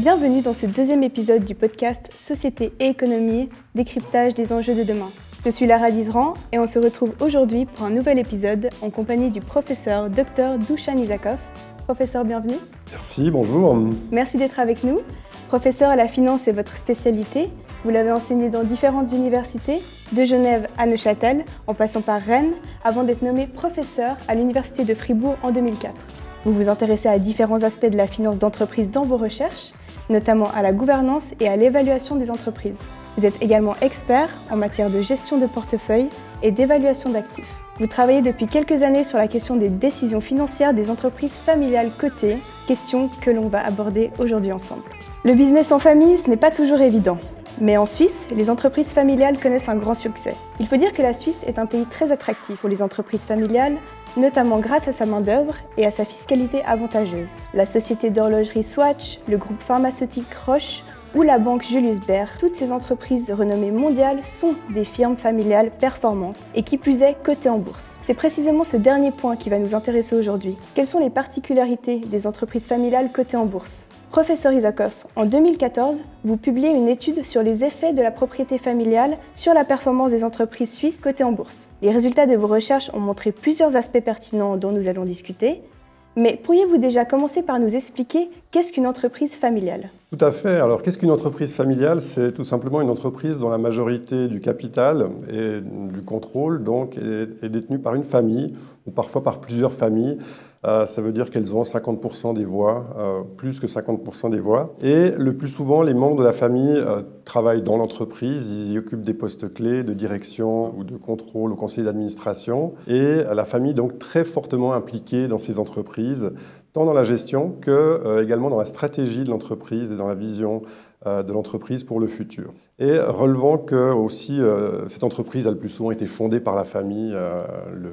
Bienvenue dans ce deuxième épisode du podcast Société et économie, décryptage des enjeux de demain. Je suis Lara Dizran et on se retrouve aujourd'hui pour un nouvel épisode en compagnie du professeur Dr Douchan Isakov. Professeur, bienvenue. Merci, bonjour. Merci d'être avec nous. Professeur, la finance est votre spécialité. Vous l'avez enseigné dans différentes universités, de Genève à Neuchâtel, en passant par Rennes, avant d'être nommé professeur à l'Université de Fribourg en 2004. Vous vous intéressez à différents aspects de la finance d'entreprise dans vos recherches, notamment à la gouvernance et à l'évaluation des entreprises. Vous êtes également expert en matière de gestion de portefeuille et d'évaluation d'actifs. Vous travaillez depuis quelques années sur la question des décisions financières des entreprises familiales cotées, question que l'on va aborder aujourd'hui ensemble. Le business en famille, ce n'est pas toujours évident. Mais en Suisse, les entreprises familiales connaissent un grand succès. Il faut dire que la Suisse est un pays très attractif pour les entreprises familiales, notamment grâce à sa main-d'œuvre et à sa fiscalité avantageuse. La société d'horlogerie Swatch, le groupe pharmaceutique Roche ou la banque Julius Baer, toutes ces entreprises renommées mondiales sont des firmes familiales performantes et qui plus est cotées en bourse. C'est précisément ce dernier point qui va nous intéresser aujourd'hui. Quelles sont les particularités des entreprises familiales cotées en bourse ? Professeur Isakov, en 2014, vous publiez une étude sur les effets de la propriété familiale sur la performance des entreprises suisses cotées en bourse. Les résultats de vos recherches ont montré plusieurs aspects pertinents dont nous allons discuter. Mais pourriez-vous déjà commencer par nous expliquer qu'est-ce qu'une entreprise familiale ? Tout à fait. Alors, qu'est-ce qu'une entreprise familiale ? C'est tout simplement une entreprise dont la majorité du capital et du contrôle donc, est détenue par une famille ou parfois par plusieurs familles. Ça veut dire qu'elles ont 50% des voix, plus que 50% des voix. Et le plus souvent, les membres de la famille travaillent dans l'entreprise, ils y occupent des postes clés de direction ou de contrôle au conseil d'administration. Et la famille est donc très fortement impliquée dans ces entreprises, tant dans la gestion que également dans la stratégie de l'entreprise et dans la vision de l'entreprise pour le futur. Et relevant que aussi cette entreprise a le plus souvent été fondée par la famille,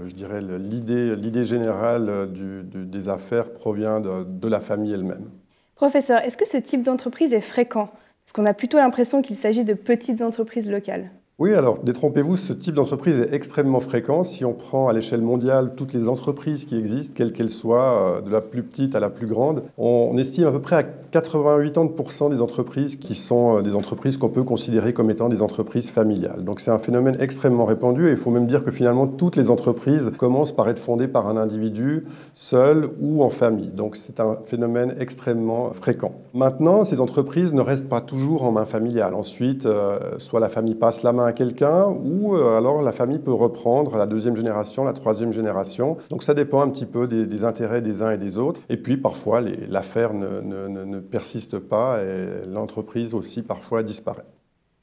je dirais l'idée générale des affaires provient de la famille elle-même. Professeur, est-ce que ce type d'entreprise est fréquent ? Parce qu'on a plutôt l'impression qu'il s'agit de petites entreprises locales. Oui, alors détrompez-vous, ce type d'entreprise est extrêmement fréquent. Si on prend à l'échelle mondiale toutes les entreprises qui existent, quelles qu'elles soient, de la plus petite à la plus grande, on estime à peu près à 80-80% des entreprises qui sont des entreprises qu'on peut considérer comme étant des entreprises familiales. Donc c'est un phénomène extrêmement répandu et il faut même dire que finalement toutes les entreprises commencent par être fondées par un individu seul ou en famille. Donc c'est un phénomène extrêmement fréquent. Maintenant, ces entreprises ne restent pas toujours en main familiale. Ensuite, soit la famille passe la main à quelqu'un ou alors la famille peut reprendre la deuxième génération, la troisième génération. Donc ça dépend un petit peu des intérêts des uns et des autres. Et puis parfois l'affaire ne persiste pas et l'entreprise aussi parfois disparaît.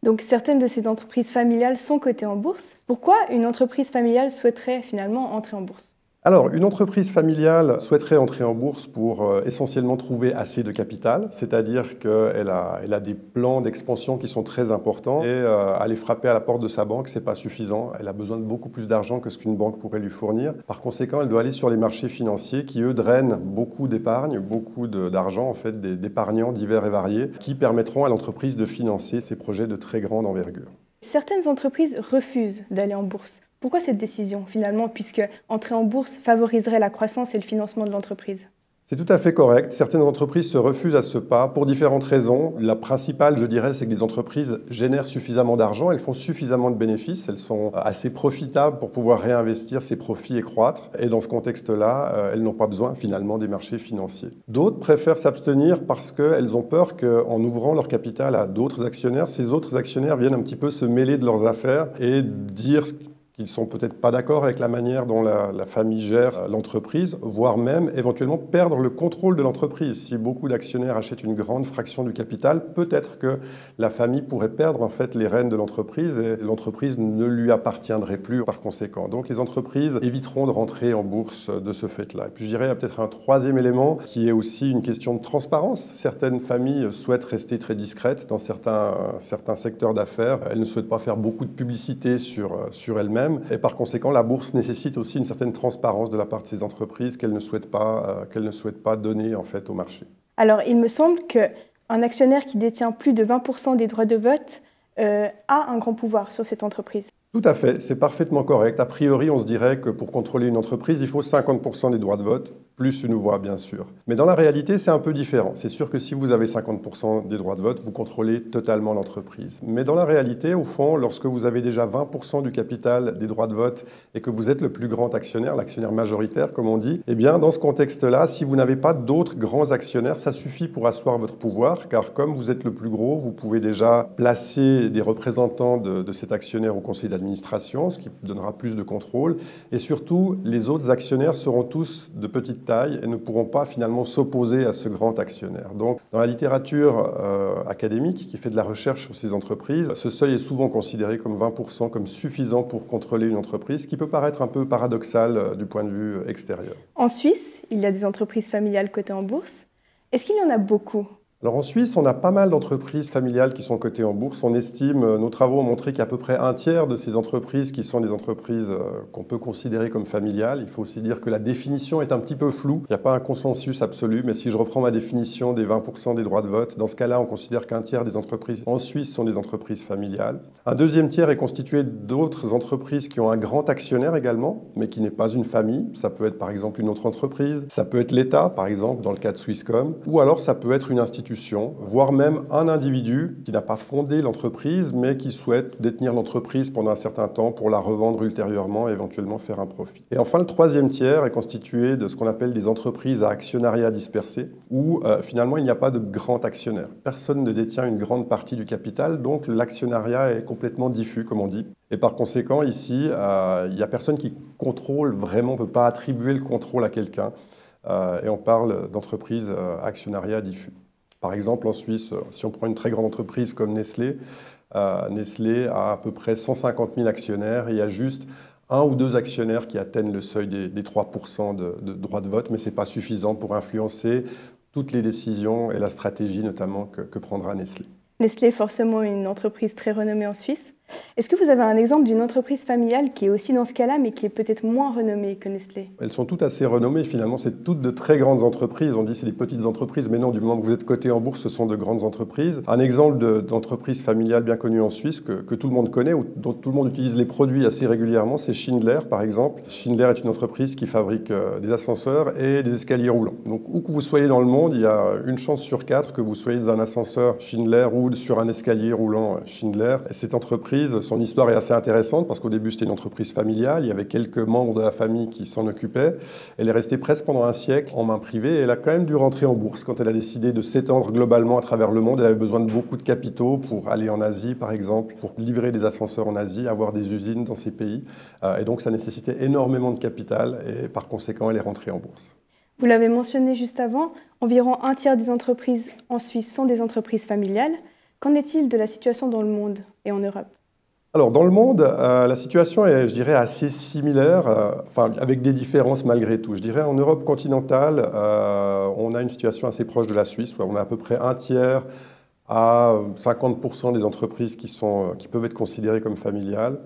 Donc certaines de ces entreprises familiales sont cotées en bourse. Pourquoi une entreprise familiale souhaiterait finalement entrer en bourse ? Alors, une entreprise familiale souhaiterait entrer en bourse pour essentiellement trouver assez de capital, c'est-à-dire qu'elle a des plans d'expansion qui sont très importants et aller frapper à la porte de sa banque, c'est pas suffisant. Elle a besoin de beaucoup plus d'argent que ce qu'une banque pourrait lui fournir. Par conséquent, elle doit aller sur les marchés financiers qui, eux, drainent beaucoup d'épargne, beaucoup d'argent, en fait, d'épargnants divers et variés, qui permettront à l'entreprise de financer ses projets de très grande envergure. Certaines entreprises refusent d'aller en bourse. Pourquoi cette décision, finalement, puisque entrer en bourse favoriserait la croissance et le financement de l'entreprise ? C'est tout à fait correct. Certaines entreprises se refusent à ce pas pour différentes raisons. La principale, je dirais, c'est que des entreprises génèrent suffisamment d'argent, elles font suffisamment de bénéfices, elles sont assez profitables pour pouvoir réinvestir ces profits et croître. Et dans ce contexte-là, elles n'ont pas besoin finalement des marchés financiers. D'autres préfèrent s'abstenir parce qu'elles ont peur qu'en ouvrant leur capital à d'autres actionnaires, ces autres actionnaires viennent un petit peu se mêler de leurs affaires et dire qu'ils ne sont peut-être pas d'accord avec la manière dont la famille gère l'entreprise, voire même éventuellement perdre le contrôle de l'entreprise. Si beaucoup d'actionnaires achètent une grande fraction du capital, peut-être que la famille pourrait perdre en fait les rênes de l'entreprise et l'entreprise ne lui appartiendrait plus par conséquent. Donc les entreprises éviteront de rentrer en bourse de ce fait-là. Et puis je dirais il y a peut-être un troisième élément qui est aussi une question de transparence. Certaines familles souhaitent rester très discrètes dans certains secteurs d'affaires. Elles ne souhaitent pas faire beaucoup de publicité sur elles-mêmes. Et par conséquent, la bourse nécessite aussi une certaine transparence de la part de ces entreprises qu'elles ne souhaitent pas donner en fait, au marché. Alors, il me semble qu'un actionnaire qui détient plus de 20% des droits de vote a un grand pouvoir sur cette entreprise. Tout à fait, c'est parfaitement correct. A priori, on se dirait que pour contrôler une entreprise, il faut 50% des droits de vote. plus une voix, bien sûr. Mais dans la réalité, c'est un peu différent. C'est sûr que si vous avez 50% des droits de vote, vous contrôlez totalement l'entreprise. Mais dans la réalité, au fond, lorsque vous avez déjà 20% du capital des droits de vote et que vous êtes le plus grand actionnaire, l'actionnaire majoritaire, comme on dit, eh bien, dans ce contexte-là, si vous n'avez pas d'autres grands actionnaires, ça suffit pour asseoir votre pouvoir, car comme vous êtes le plus gros, vous pouvez déjà placer des représentants de cet actionnaire au conseil d'administration, ce qui donnera plus de contrôle. Et surtout, les autres actionnaires seront tous de petite taille et ne pourront pas finalement s'opposer à ce grand actionnaire. Donc, dans la littérature académique qui fait de la recherche sur ces entreprises, ce seuil est souvent considéré comme 20%, comme suffisant pour contrôler une entreprise, ce qui peut paraître un peu paradoxal du point de vue extérieur. En Suisse, il y a des entreprises familiales cotées en bourse. Est-ce qu'il y en a beaucoup ? Alors en Suisse, on a pas mal d'entreprises familiales qui sont cotées en bourse. On estime, nos travaux ont montré qu'à peu près un tiers de ces entreprises qui sont des entreprises qu'on peut considérer comme familiales. Il faut aussi dire que la définition est un petit peu floue. Il n'y a pas un consensus absolu, mais si je reprends ma définition des 20% des droits de vote, dans ce cas-là, on considère qu'un tiers des entreprises en Suisse sont des entreprises familiales. Un deuxième tiers est constitué d'autres entreprises qui ont un grand actionnaire également, mais qui n'est pas une famille. Ça peut être par exemple une autre entreprise, ça peut être l'État, par exemple, dans le cas de Swisscom, ou alors ça peut être une institution, voire même un individu qui n'a pas fondé l'entreprise, mais qui souhaite détenir l'entreprise pendant un certain temps pour la revendre ultérieurement et éventuellement faire un profit. Et enfin, le troisième tiers est constitué de ce qu'on appelle des entreprises à actionnariat dispersé, où finalement il n'y a pas de grand actionnaire. Personne ne détient une grande partie du capital, donc l'actionnariat est complètement diffus, comme on dit. Et par conséquent, ici, il n'y a personne qui contrôle vraiment, on ne peut pas attribuer le contrôle à quelqu'un. Et on parle d'entreprises à actionnariat diffus. Par exemple, en Suisse, si on prend une très grande entreprise comme Nestlé, Nestlé a à peu près 150 000 actionnaires et il y a juste un ou deux actionnaires qui atteignent le seuil des 3% de droits de vote, mais ce n'est pas suffisant pour influencer toutes les décisions et la stratégie notamment que prendra Nestlé. Nestlé est forcément une entreprise très renommée en Suisse. Est-ce que vous avez un exemple d'une entreprise familiale qui est aussi dans ce cas-là, mais qui est peut-être moins renommée que Nestlé ? Elles sont toutes assez renommées, finalement, c'est toutes de très grandes entreprises. On dit que c'est des petites entreprises, mais non, du moment que vous êtes coté en bourse, ce sont de grandes entreprises. Un exemple d'entreprise familiale bien connue en Suisse, que tout le monde connaît, ou dont tout le monde utilise les produits assez régulièrement, c'est Schindler, par exemple. Schindler est une entreprise qui fabrique des ascenseurs et des escaliers roulants. Donc, où que vous soyez dans le monde, il y a une chance sur 4 que vous soyez dans un ascenseur Schindler ou sur un escalier roulant Schindler. Et cette entreprise, son histoire est assez intéressante parce qu'au début c'était une entreprise familiale, il y avait quelques membres de la famille qui s'en occupaient. Elle est restée presque pendant un siècle en main privée et elle a quand même dû rentrer en bourse quand elle a décidé de s'étendre globalement à travers le monde. Elle avait besoin de beaucoup de capitaux pour aller en Asie par exemple, pour livrer des ascenseurs en Asie, avoir des usines dans ces pays. Et donc ça nécessitait énormément de capital et par conséquent elle est rentrée en bourse. Vous l'avez mentionné juste avant, environ un tiers des entreprises en Suisse sont des entreprises familiales. Qu'en est-il de la situation dans le monde et en Europe ? Alors, dans le monde, la situation est, je dirais, assez similaire, avec des différences malgré tout. Je dirais, en Europe continentale, on a une situation assez proche de la Suisse, où on a à peu près un tiers à 50% des entreprises qui peuvent être considérées comme familiales.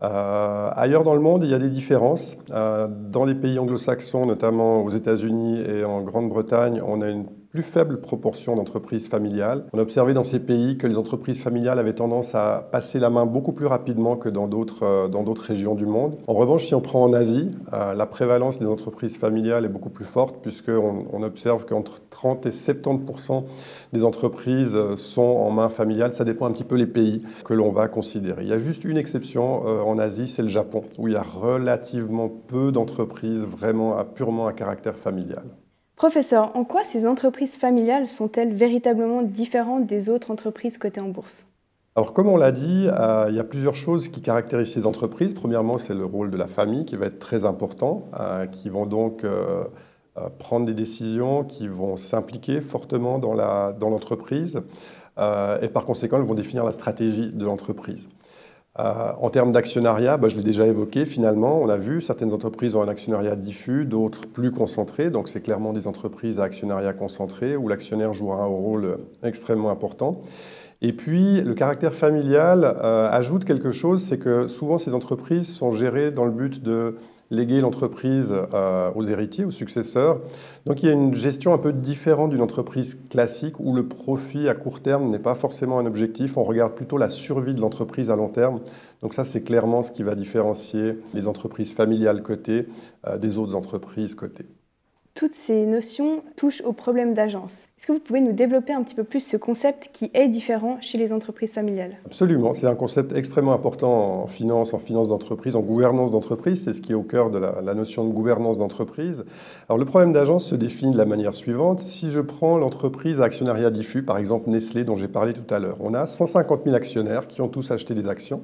Ailleurs dans le monde, il y a des différences. Dans les pays anglo-saxons, notamment aux États-Unis et en Grande-Bretagne, on a une plus faible proportion d'entreprises familiales. On a observé dans ces pays que les entreprises familiales avaient tendance à passer la main beaucoup plus rapidement que dans d'autres régions du monde. En revanche, si on prend en Asie, la prévalence des entreprises familiales est beaucoup plus forte puisqu'on observe qu'entre 30 et 70% des entreprises sont en main familiale. Ça dépend un petit peu les pays que l'on va considérer. Il y a juste une exception en Asie, c'est le Japon, où il y a relativement peu d'entreprises vraiment purement à caractère familial. Professeur, en quoi ces entreprises familiales sont-elles véritablement différentes des autres entreprises cotées en bourse ? Alors, comme on l'a dit, il y a plusieurs choses qui caractérisent ces entreprises. Premièrement, c'est le rôle de la famille qui va être très important, qui vont donc prendre des décisions, qui vont s'impliquer fortement dans l'entreprise et par conséquent, elles vont définir la stratégie de l'entreprise. En termes d'actionnariat, je l'ai déjà évoqué finalement, on a vu certaines entreprises ont un actionnariat diffus, d'autres plus concentré, donc c'est clairement des entreprises à actionnariat concentré où l'actionnaire jouera un rôle extrêmement important. Et puis le caractère familial ajoute quelque chose, c'est que souvent ces entreprises sont gérées dans le but de léguer l'entreprise aux héritiers, aux successeurs. Donc il y a une gestion un peu différente d'une entreprise classique où le profit à court terme n'est pas forcément un objectif. On regarde plutôt la survie de l'entreprise à long terme. Donc ça, c'est clairement ce qui va différencier les entreprises familiales cotées des autres entreprises cotées. Toutes ces notions touchent au problème d'agence. Est-ce que vous pouvez nous développer un petit peu plus ce concept qui est différent chez les entreprises familiales? Absolument, c'est un concept extrêmement important en finance d'entreprise, en gouvernance d'entreprise, c'est ce qui est au cœur de la notion de gouvernance d'entreprise. Alors le problème d'agence se définit de la manière suivante. Si je prends l'entreprise à actionnariat diffus, par exemple Nestlé dont j'ai parlé tout à l'heure, on a 150 000 actionnaires qui ont tous acheté des actions.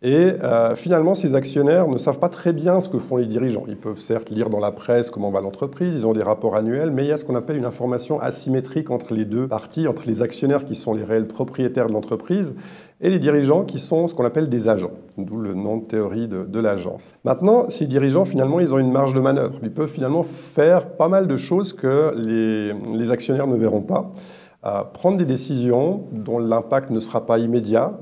Et finalement, ces actionnaires ne savent pas très bien ce que font les dirigeants. Ils peuvent certes lire dans la presse comment va l'entreprise, ils ont des rapports annuels, mais il y a ce qu'on appelle une information asymétrique entre les deux parties, entre les actionnaires qui sont les réels propriétaires de l'entreprise et les dirigeants qui sont ce qu'on appelle des agents, d'où le nom de théorie de l'agence. Maintenant, ces dirigeants, finalement, ils ont une marge de manœuvre. Ils peuvent finalement faire pas mal de choses que les actionnaires ne verront pas. Prendre des décisions dont l'impact ne sera pas immédiat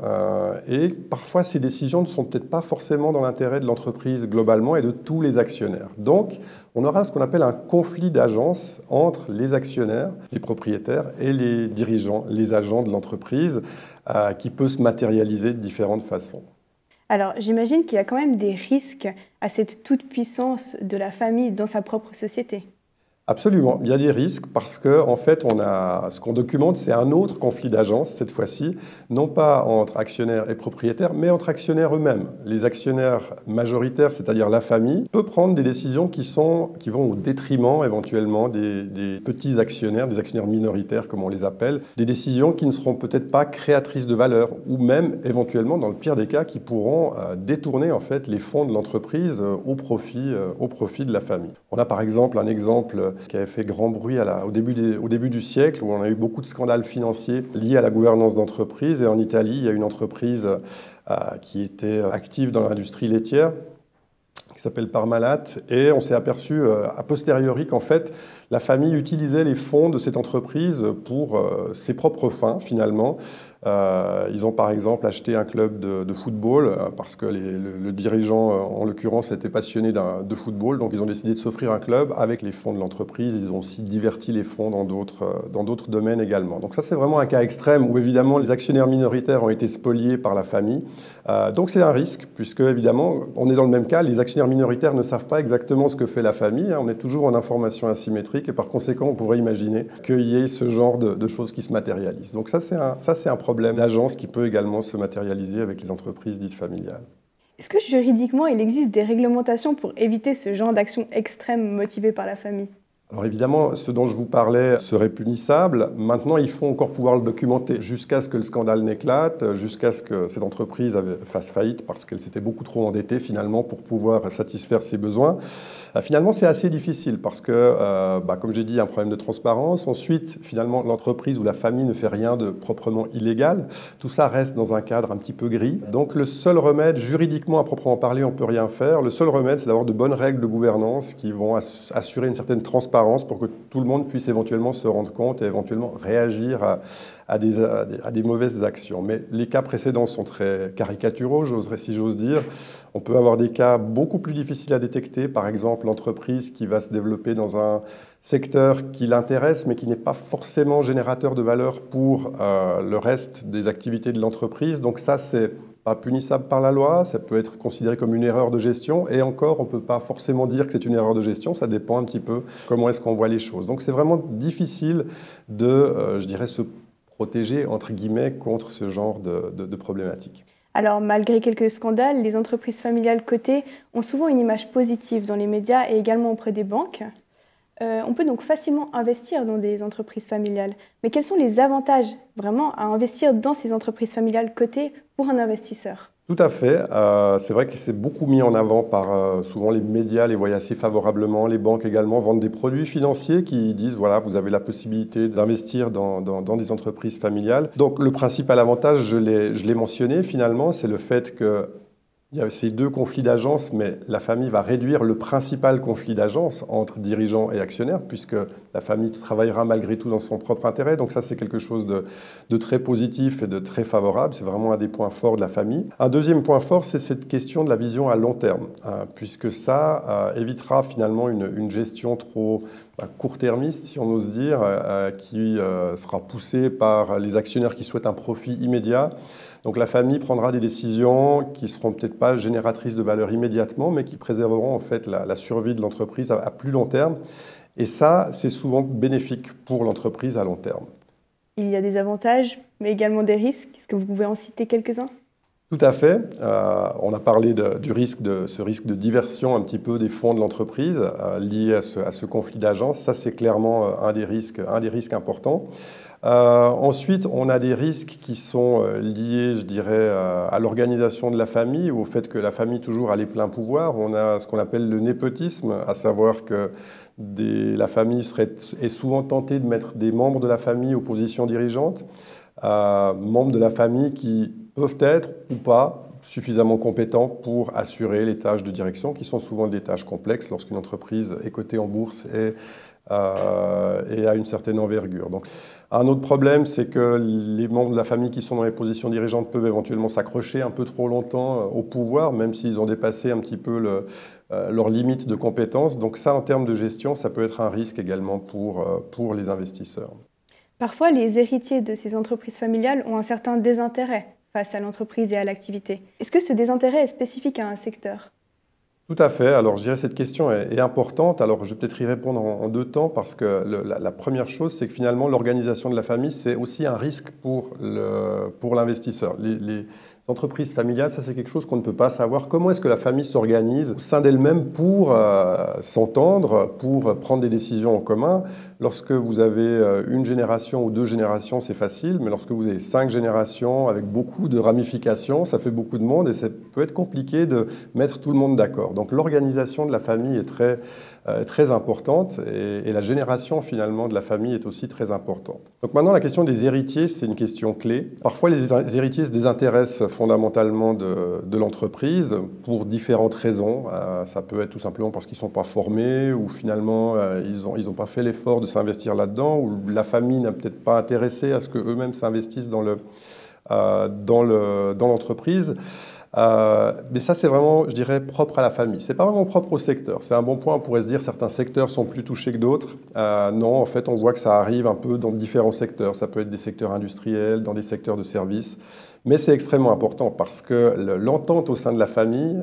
et parfois ces décisions ne sont peut-être pas forcément dans l'intérêt de l'entreprise globalement et de tous les actionnaires. Donc on aura ce qu'on appelle un conflit d'agence entre les actionnaires, les propriétaires et les dirigeants, les agents de l'entreprise qui peut se matérialiser de différentes façons. Alors, j'imagine qu'il y a quand même des risques à cette toute-puissance de la famille dans sa propre société. Absolument, il y a des risques parce que en fait, ce qu'on documente, c'est un autre conflit d'agence cette fois-ci, non pas entre actionnaires et propriétaires, mais entre actionnaires eux-mêmes. Les actionnaires majoritaires, c'est-à-dire la famille, peut prendre des décisions qui vont au détriment éventuellement des petits actionnaires, des actionnaires minoritaires comme on les appelle, des décisions qui ne seront peut-être pas créatrices de valeur ou même éventuellement, dans le pire des cas, qui pourront détourner en fait les fonds de l'entreprise au profit de la famille. On a par exemple un exemple qui avait fait grand bruit au début du siècle, où on a eu beaucoup de scandales financiers liés à la gouvernance d'entreprise. Et en Italie, il y a une entreprise qui était active dans l'industrie laitière, qui s'appelle Parmalat, et on s'est aperçu a posteriori qu'en fait, la famille utilisait les fonds de cette entreprise pour ses propres fins, finalement. Ils ont par exemple acheté un club de football parce que le dirigeant, en l'occurrence, était passionné de football. Donc ils ont décidé de s'offrir un club avec les fonds de l'entreprise. Ils ont aussi diverti les fonds dans d'autres domaines également. Donc ça, c'est vraiment un cas extrême où évidemment les actionnaires minoritaires ont été spoliés par la famille. Donc c'est un risque puisque évidemment, on est dans le même cas. Les actionnaires minoritaires ne savent pas exactement ce que fait la famille. On est toujours en information asymétrique et par conséquent, on pourrait imaginer qu'il y ait ce genre de choses qui se matérialisent. Donc ça, c'est un problème d'agence qui peut également se matérialiser avec les entreprises dites familiales. Est-ce que juridiquement, il existe des réglementations pour éviter ce genre d'action extrême motivée par la famille? Alors évidemment, ce dont je vous parlais serait punissable. Maintenant, il faut encore pouvoir le documenter jusqu'à ce que le scandale n'éclate, jusqu'à ce que cette entreprise fasse faillite parce qu'elle s'était beaucoup trop endettée finalement pour pouvoir satisfaire ses besoins. Finalement, c'est assez difficile parce que, comme j'ai dit, il y a un problème de transparence. Ensuite, finalement, l'entreprise ou la famille ne fait rien de proprement illégal. Tout ça reste dans un cadre un petit peu gris. Donc le seul remède, juridiquement à proprement parler, on ne peut rien faire. Le seul remède, c'est d'avoir de bonnes règles de gouvernance qui vont assurer une certaine transparence pour que tout le monde puisse éventuellement se rendre compte et éventuellement réagir à des mauvaises actions. Mais les cas précédents sont très caricaturaux, si j'ose dire. On peut avoir des cas beaucoup plus difficiles à détecter. Par exemple, l'entreprise qui va se développer dans un secteur qui l'intéresse, mais qui n'est pas forcément générateur de valeur pour le reste des activités de l'entreprise. Donc ça, c'est pas punissable par la loi, ça peut être considéré comme une erreur de gestion, et encore, on ne peut pas forcément dire que c'est une erreur de gestion, ça dépend un petit peu comment est-ce qu'on voit les choses. Donc c'est vraiment difficile de, je dirais, se protéger, entre guillemets, contre ce genre de problématiques. Alors, malgré quelques scandales, les entreprises familiales cotées ont souvent une image positive dans les médias et également auprès des banques. On peut donc facilement investir dans des entreprises familiales. Mais quels sont les avantages vraiment à investir dans ces entreprises familiales cotées pour un investisseur? Tout à fait. C'est vrai que c'est beaucoup mis en avant par souvent les médias, les voient assez favorablement. Les banques également vendent des produits financiers qui disent voilà, vous avez la possibilité d'investir dans des entreprises familiales. Donc le principal avantage, je l'ai mentionné finalement, c'est le fait que il y a ces deux conflits d'agence, mais la famille va réduire le principal conflit d'agence entre dirigeants et actionnaires, puisque la famille travaillera malgré tout dans son propre intérêt. Donc ça, c'est quelque chose de très positif et de très favorable. C'est vraiment un des points forts de la famille. Un deuxième point fort, c'est cette question de la vision à long terme, puisque ça évitera finalement une gestion trop court-termiste, si on ose dire, qui sera poussée par les actionnaires qui souhaitent un profit immédiat. Donc la famille prendra des décisions qui ne seront peut-être pas génératrices de valeur immédiatement, mais qui préserveront en fait la survie de l'entreprise à plus long terme. Et ça, c'est souvent bénéfique pour l'entreprise à long terme. Il y a des avantages, mais également des risques. Est-ce que vous pouvez en citer quelques-uns? Tout à fait. On a parlé du risque ce risque de diversion un petit peu des fonds de l'entreprise lié à ce conflit d'agence. Ça, c'est clairement un des risques importants. Ensuite, on a des risques qui sont liés, je dirais, à l'organisation de la famille ou au fait que la famille toujours a les pleins pouvoirs. On a ce qu'on appelle le népotisme, à savoir que la famille est souvent tentée de mettre des membres de la famille aux positions dirigeantes, membres de la famille qui peuvent être ou pas suffisamment compétents pour assurer les tâches de direction, qui sont souvent des tâches complexes lorsqu'une entreprise est cotée en bourse et a une certaine envergure. Donc, un autre problème, c'est que les membres de la famille qui sont dans les positions dirigeantes peuvent éventuellement s'accrocher un peu trop longtemps au pouvoir, même s'ils ont dépassé un petit peu leur limite de compétences. Donc ça, en termes de gestion, ça peut être un risque également pour les investisseurs. Parfois, les héritiers de ces entreprises familiales ont un certain désintérêt face à l'entreprise et à l'activité. Est-ce que ce désintérêt est spécifique à un secteur? Tout à fait. Alors, je dirais que cette question est importante. Alors, je vais peut-être y répondre en deux temps parce que la première chose, c'est que finalement, l'organisation de la famille, c'est aussi un risque pour l'investisseur. Les entreprises familiales, ça c'est quelque chose qu'on ne peut pas savoir. Comment est-ce que la famille s'organise au sein d'elle-même pour s'entendre, pour prendre des décisions en commun? Lorsque vous avez une génération ou deux générations, c'est facile, mais lorsque vous avez 5 générations avec beaucoup de ramifications, ça fait beaucoup de monde et ça peut être compliqué de mettre tout le monde d'accord. Donc l'organisation de la famille est très importante et la génération finalement de la famille est aussi très importante. Donc maintenant la question des héritiers, c'est une question clé. Parfois les héritiers se désintéressent fondamentalement de l'entreprise pour différentes raisons. Ça peut être tout simplement parce qu'ils ne sont pas formés ou finalement ils n'ont pas fait l'effort de s'investir là-dedans ou la famille n'a peut-être pas intéressé à ce qu'eux-mêmes s'investissent dans l'entreprise. Mais ça, c'est vraiment, je dirais, propre à la famille. C'est pas vraiment propre au secteur. C'est un bon point, on pourrait se dire certains secteurs sont plus touchés que d'autres. Non, en fait, on voit que ça arrive un peu dans différents secteurs. Ça peut être des secteurs industriels, dans des secteurs de services. Mais c'est extrêmement important parce que l'entente au sein de la famille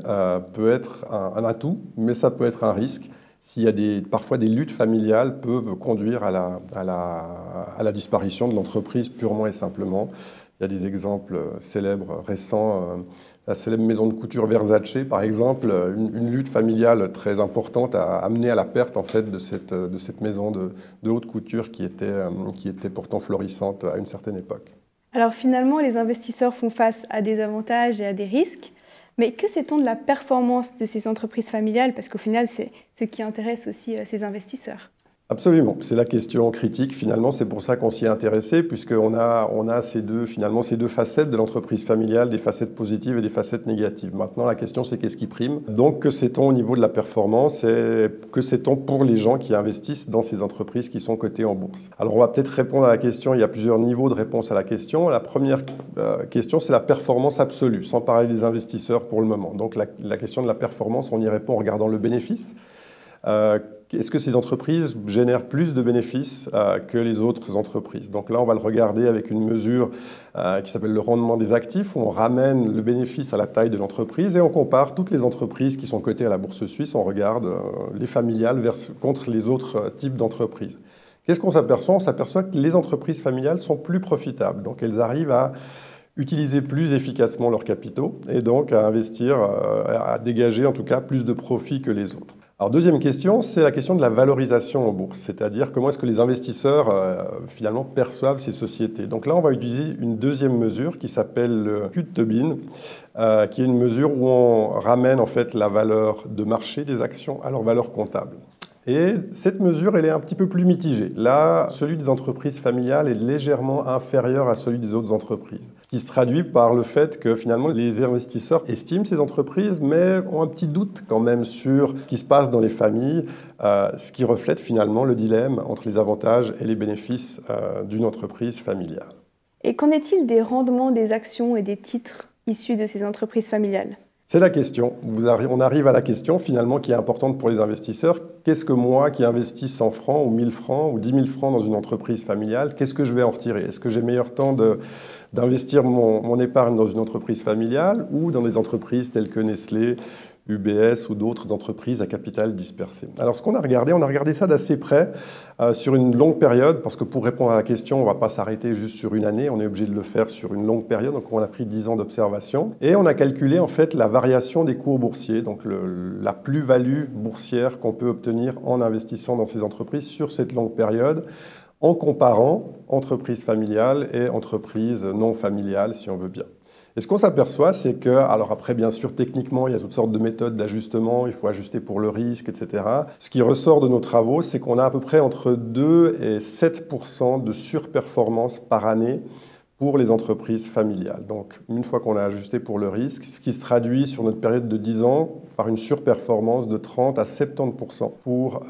peut être un atout, mais ça peut être un risque. S'il y a parfois des luttes familiales peuvent conduire à la disparition de l'entreprise purement et simplement. Il y a des exemples célèbres récents. La célèbre maison de couture Versace, par exemple, une lutte familiale très importante a amené à la perte en fait, de cette maison de haute couture qui était pourtant florissante à une certaine époque. Alors finalement, les investisseurs font face à des avantages et à des risques. Mais que sait-on de la performance de ces entreprises familiales? Parce qu'au final, c'est ce qui intéresse aussi ces investisseurs. Absolument, c'est la question critique. Finalement, c'est pour ça qu'on s'y est intéressé, puisqu'on a ces deux facettes de l'entreprise familiale, des facettes positives et des facettes négatives. Maintenant, la question, c'est qu'est-ce qui prime? Donc, que sait-on au niveau de la performance et que sait-on pour les gens qui investissent dans ces entreprises qui sont cotées en bourse? Alors, on va peut-être répondre à la question. Il y a plusieurs niveaux de réponse à la question. La première question, c'est la performance absolue, sans parler des investisseurs pour le moment. Donc, la question de la performance, on y répond en regardant le bénéfice. Est-ce que ces entreprises génèrent plus de bénéfices que les autres entreprises? Donc là, on va le regarder avec une mesure qui s'appelle le rendement des actifs, où on ramène le bénéfice à la taille de l'entreprise et on compare toutes les entreprises qui sont cotées à la bourse suisse. On regarde les familiales contre les autres types d'entreprises. Qu'est-ce qu'on s'aperçoit? On s'aperçoit que les entreprises familiales sont plus profitables. Donc elles arrivent à utiliser plus efficacement leurs capitaux et donc à investir, à dégager en tout cas plus de profits que les autres. Alors deuxième question, c'est la question de la valorisation en bourse, c'est-à-dire comment est-ce que les investisseurs finalement perçoivent ces sociétés. Donc là, on va utiliser une deuxième mesure qui s'appelle le Q de Tobin, qui est une mesure où on ramène en fait la valeur de marché des actions à leur valeur comptable. Et cette mesure, elle est un petit peu plus mitigée. Là, celui des entreprises familiales est légèrement inférieur à celui des autres entreprises, ce qui se traduit par le fait que finalement les investisseurs estiment ces entreprises, mais ont un petit doute quand même sur ce qui se passe dans les familles, ce qui reflète finalement le dilemme entre les avantages et les bénéfices d'une entreprise familiale. Et qu'en est-il des rendements des actions et des titres issus de ces entreprises familiales ? C'est la question. On arrive à la question finalement qui est importante pour les investisseurs. Qu'est-ce que moi qui investis 100 francs ou 1000 francs ou 10 000 francs dans une entreprise familiale, qu'est-ce que je vais en retirer? Est-ce que j'ai meilleur temps d'investir mon épargne dans une entreprise familiale ou dans des entreprises telles que Nestlé, UBS ou d'autres entreprises à capital dispersé. Alors ce qu'on a regardé ça d'assez près sur une longue période, parce que pour répondre à la question, on ne va pas s'arrêter juste sur une année, on est obligé de le faire sur une longue période, donc on a pris 10 ans d'observation. Et on a calculé en fait la variation des cours boursiers, donc la plus-value boursière qu'on peut obtenir en investissant dans ces entreprises sur cette longue période, en comparant entreprises familiales et entreprises non familiales, si on veut bien. Et ce qu'on s'aperçoit, c'est que, alors après, bien sûr, techniquement, il y a toutes sortes de méthodes d'ajustement, il faut ajuster pour le risque, etc. Ce qui ressort de nos travaux, c'est qu'on a à peu près entre 2 et 7% de surperformance par année pour les entreprises familiales. Donc, une fois qu'on a ajusté pour le risque, ce qui se traduit sur notre période de 10 ans par une surperformance de 30 à 70% pour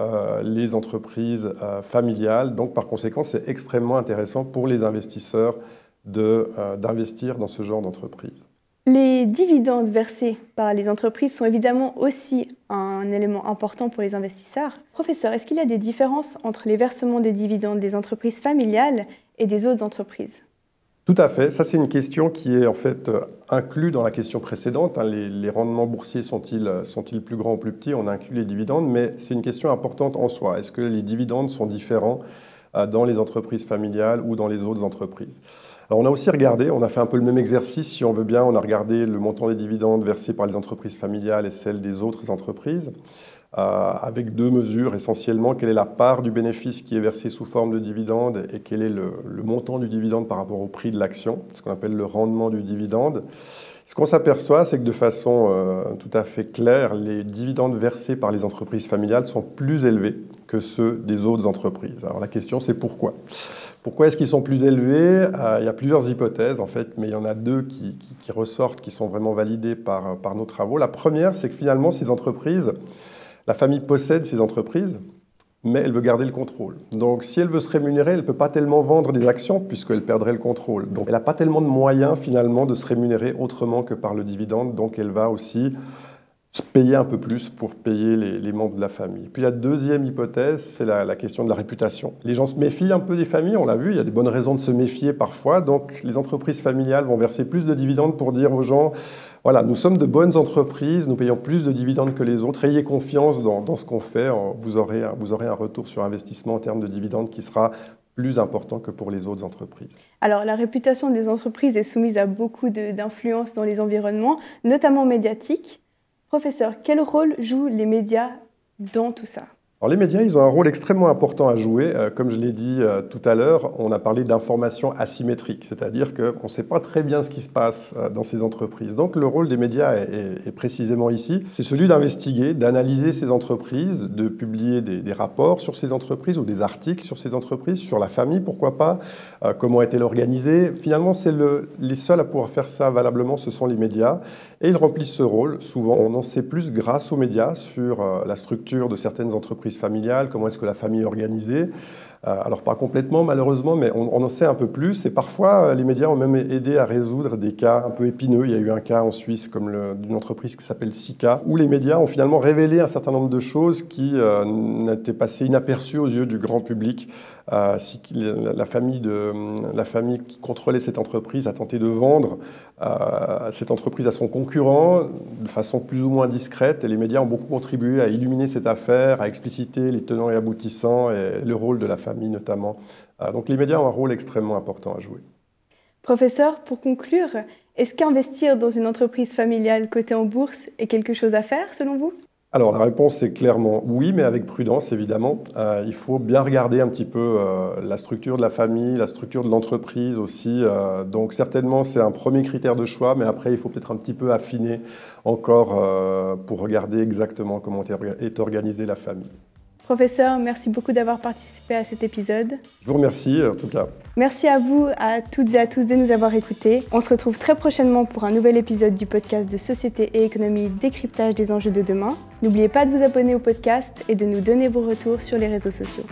les entreprises familiales. Donc, par conséquent, c'est extrêmement intéressant pour les investisseurs d'investir dans ce genre d'entreprise. Les dividendes versés par les entreprises sont évidemment aussi un élément important pour les investisseurs. Professeur, est-ce qu'il y a des différences entre les versements des dividendes des entreprises familiales et des autres entreprises ? Tout à fait. Ça, c'est une question qui est en fait inclue dans la question précédente. Les rendements boursiers sont-ils plus grands ou plus petits? On a inclus les dividendes, mais c'est une question importante en soi. Est-ce que les dividendes sont différents dans les entreprises familiales ou dans les autres entreprises? Alors on a aussi regardé, on a fait un peu le même exercice, si on veut bien, on a regardé le montant des dividendes versés par les entreprises familiales et celles des autres entreprises, avec deux mesures essentiellement, quelle est la part du bénéfice qui est versée sous forme de dividende et quel est le montant du dividende par rapport au prix de l'action, ce qu'on appelle le rendement du dividende. Ce qu'on s'aperçoit, c'est que de façon tout à fait claire, les dividendes versés par les entreprises familiales sont plus élevés que ceux des autres entreprises. Alors la question, c'est pourquoi? Pourquoi est-ce qu'ils sont plus élevés? Il y a plusieurs hypothèses, en fait, mais il y en a deux qui ressortent, qui sont vraiment validées par nos travaux. La première, c'est que finalement, ces entreprises, la famille possède ces entreprises, mais elle veut garder le contrôle. Donc, si elle veut se rémunérer, elle ne peut pas tellement vendre des actions puisqu'elle perdrait le contrôle. Donc, elle n'a pas tellement de moyens, finalement, de se rémunérer autrement que par le dividende. Donc, elle va aussi se payer un peu plus pour payer les membres de la famille. Puis, la deuxième hypothèse, c'est la question de la réputation. Les gens se méfient un peu des familles, on l'a vu, il y a des bonnes raisons de se méfier parfois. Donc, les entreprises familiales vont verser plus de dividendes pour dire aux gens: voilà, nous sommes de bonnes entreprises, nous payons plus de dividendes que les autres, ayez confiance dans ce qu'on fait, vous aurez un retour sur investissement en termes de dividendes qui sera plus important que pour les autres entreprises. Alors, la réputation des entreprises est soumise à beaucoup d'influences dans les environnements, notamment médiatiques. Professeur, quel rôle jouent les médias dans tout ça ? Alors, les médias, ils ont un rôle extrêmement important à jouer. Comme je l'ai dit tout à l'heure, on a parlé d'information asymétrique, c'est-à-dire qu'on ne sait pas très bien ce qui se passe dans ces entreprises. Donc le rôle des médias est précisément ici, c'est celui d'investiguer, d'analyser ces entreprises, de publier des rapports sur ces entreprises ou des articles sur ces entreprises, sur la famille, pourquoi pas, comment est-elle organisée. Finalement, les seuls à pouvoir faire ça valablement, ce sont les médias, et ils remplissent ce rôle. Souvent, on en sait plus grâce aux médias sur la structure de certaines entreprises familiale, comment est-ce que la famille est organisée. Alors pas complètement malheureusement, mais on en sait un peu plus. Et parfois, les médias ont même aidé à résoudre des cas un peu épineux. Il y a eu un cas en Suisse d'une entreprise qui s'appelle Sika, où les médias ont finalement révélé un certain nombre de choses qui n'étaient passées inaperçues aux yeux du grand public. La famille qui contrôlait cette entreprise a tenté de vendre cette entreprise à son concurrent de façon plus ou moins discrète, et les médias ont beaucoup contribué à illuminer cette affaire, à expliciter les tenants et aboutissants et le rôle de la famille notamment. Donc les médias ont un rôle extrêmement important à jouer. Professeur, pour conclure, est-ce qu'investir dans une entreprise familiale cotée en bourse est quelque chose à faire selon vous ? Alors la réponse est clairement oui, mais avec prudence évidemment. Il faut bien regarder un petit peu la structure de la famille, la structure de l'entreprise aussi. Donc certainement c'est un premier critère de choix, mais après il faut peut-être un petit peu affiner encore pour regarder exactement comment est organisée la famille. Professeur, merci beaucoup d'avoir participé à cet épisode. Je vous remercie en tout cas. Merci à vous, à toutes et à tous de nous avoir écoutés. On se retrouve très prochainement pour un nouvel épisode du podcast de Société et Économie, décryptage des enjeux de demain. N'oubliez pas de vous abonner au podcast et de nous donner vos retours sur les réseaux sociaux.